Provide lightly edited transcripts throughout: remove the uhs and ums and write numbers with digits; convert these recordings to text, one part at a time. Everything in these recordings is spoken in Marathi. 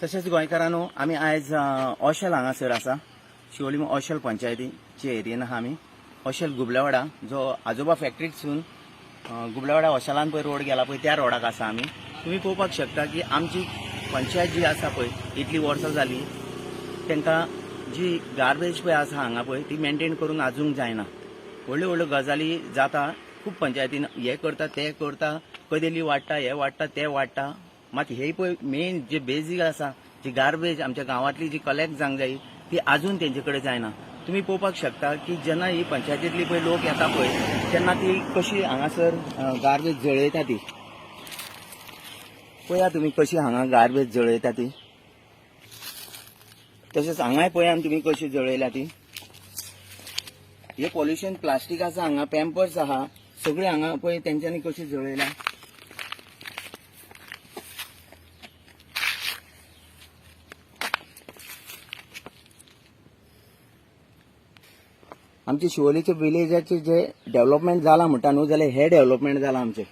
तशेंच गोंयकारांनो आमी आयज ऑशेल हांगासर आसा शिवोली ऑशेल पंचायतीचे एरियेन आहा आमी ऑशेल गुबलेवाडा जो आजोबा फॅक्टरीसून गुबलेवाडा ऑशेलान पळय रोड गेला पळय त्या रोडाक आसा आमी। तुम्ही पळोवपाक शकता की आमची पंचायत जी आसा पळय इतली वर्सां जाली तांकां जी गार्बेज पळय आसा हांगा पळय ती मेंटेन करूंक आजूंक जायना। व्हडल्यो व्हडल्यो गजाली जाता खूब पंचायतीन हे करता ते करता कदेली वाडटा हे वाडटा ते वाडटा मात हे पळय मेन जे बेजीक आसा जी गार्बेज आमच्या गांवांतली जी कलेक्ट जावंक जाय ती आजून तेंचे कडेन जायना। तुम्ही पळोवपाक शकता की जेन्ना ही पंचायतींतली पळय लोक येता पळय तेन्ना ती कशी हांगासर गार्बेज जळयता ती पळया तुम्ही कशी हांगा गार्बेज जळयता ती। तशेंच हांगाय पळया तुम्ही कशी जळयल्या ती। हे पॉल्युशन प्लास्टीक आसा हांगा पॅम्पर्स आहा सगळे हांगा पळय तेंच्यांनी कशी जळयल्या। आमचे शिवोलीचे विलेजाचे जे डेव्हलपमेंट जाला म्हणटा न्हू जाल्यार हे डेव्हलपमेंट जाला आमचे।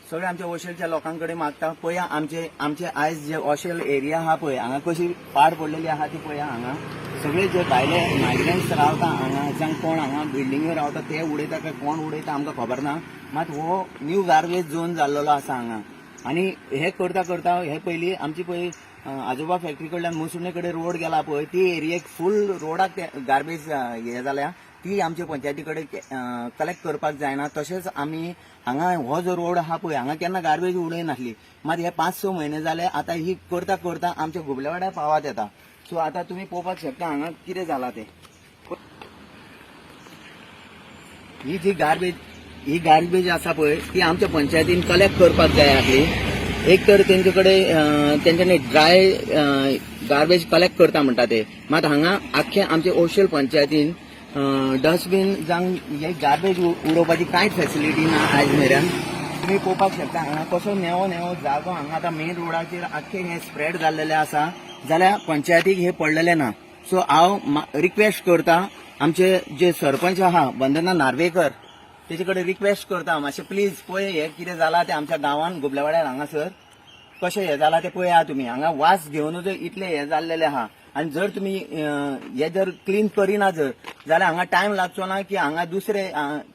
सगळे आमच्या ऑशेलच्या लोकांकडे मागता पळया आमचे आयज जे ऑशेल एरिया आहा पळय हांगा कशी पाड पडलेली आहा ती पळया। हांगा सगळे जे भायले मायग्रंट्स रावता हांगा जावं कोण हांगा बिल्डिंगेर रावता ते उडयता काय कोण उडयता आमकां खबर ना मात हो न्यू गार्बेज झोन जाल्लो आसा हांगा। आणि हे करता करता हे पयली आमची पळय आजोबा फॅक्टरी कडल्यान मुसुणे कडेन रोड गेला पळय ती एरियेक फुल रोडाक गार्बेज हे जाल्या ती आमच्या पंचायती कडेन कलेक्ट करपाक जायना। तशेंच आमी हांगा हो जो रोड आहा पळय हांगा केन्ना गार्बेज उडय नासली मात हे 5-6 म्हयने जाले आता ही करता करता आमच्या गुबलेवाड्या पावात येता। सो आता तुम्ही पळोवपाक शकता हांगा कितें जाला ते। ही जी गार्बेज आसा पळय ती आमच्या पंचायतीन कलेक्ट करपाक जाय आसली। एक तर तेंचे कडेन तेंच्यांनी ड्राय गार्बेज कलेक्ट करता म्हणटा ते मात हांगा आख्खे आमचे ऑशेल पंचायतीन डस्टबीन जावं हे गार्बेज उडोवपाची कांयच फॅसिलिटी ना आयज मेरेन। तुम्ही पळोवपाक शकता हांगा कसो नेवो जागो हांगा आतां मेन रोडाचेर आख्खे हे स्प्रेड जाल्लेले आसा जाल्यार पंचायतीक हे पडलेले ना। सो हांव रिक्वेस्ट करता आमचे जे सरपंच आहा वंदना नार्वेकर तेचे कडेन रिक्वेस्ट करता मातशें प्लीज पळय हे कितें जाला ते आमच्या गांवांत गुबलेवाड्यार हांगासर कशें हे जाला ते पळया तुम्ही। हांगा वास घेवनूच इतले हे जाल्लेले आहा आणि जर तुम्ही हे जर क्लीन करिना जाल्यार हांगा टायम लागचो ना की हांगा दुसरे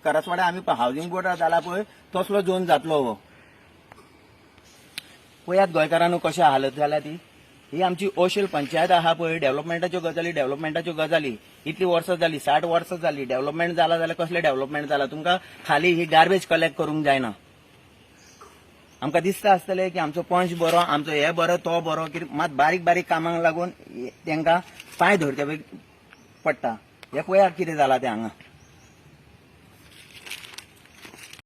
करसवाड्या आमी हावजींग बोर्डार जाला पळय तसलो झोन जातलो हो। पळयात गोंयकारांनो कशें हालत जाल्या ती। ही आमची ऑशेल पंचायत आहा पळय डेव्हलपमेंटाच्यो गजाली इतली वर्सां जाली 60 वर्सां जाली डेव्हलपमेंट जाला जाल्यार कसलें डेव्हलपमेंट जाला तुमकां खाली ही गार्बेज कलेक्ट करूंक जायना। आमकां दिसता आसतलें की आमचो पंच बरो आमचो हे बरो तो बरो कितें मात बारीक बारीक कामांक लागून तांकां पांय धरचे पडटा। हे पळयात कितें जाला तें हांगा।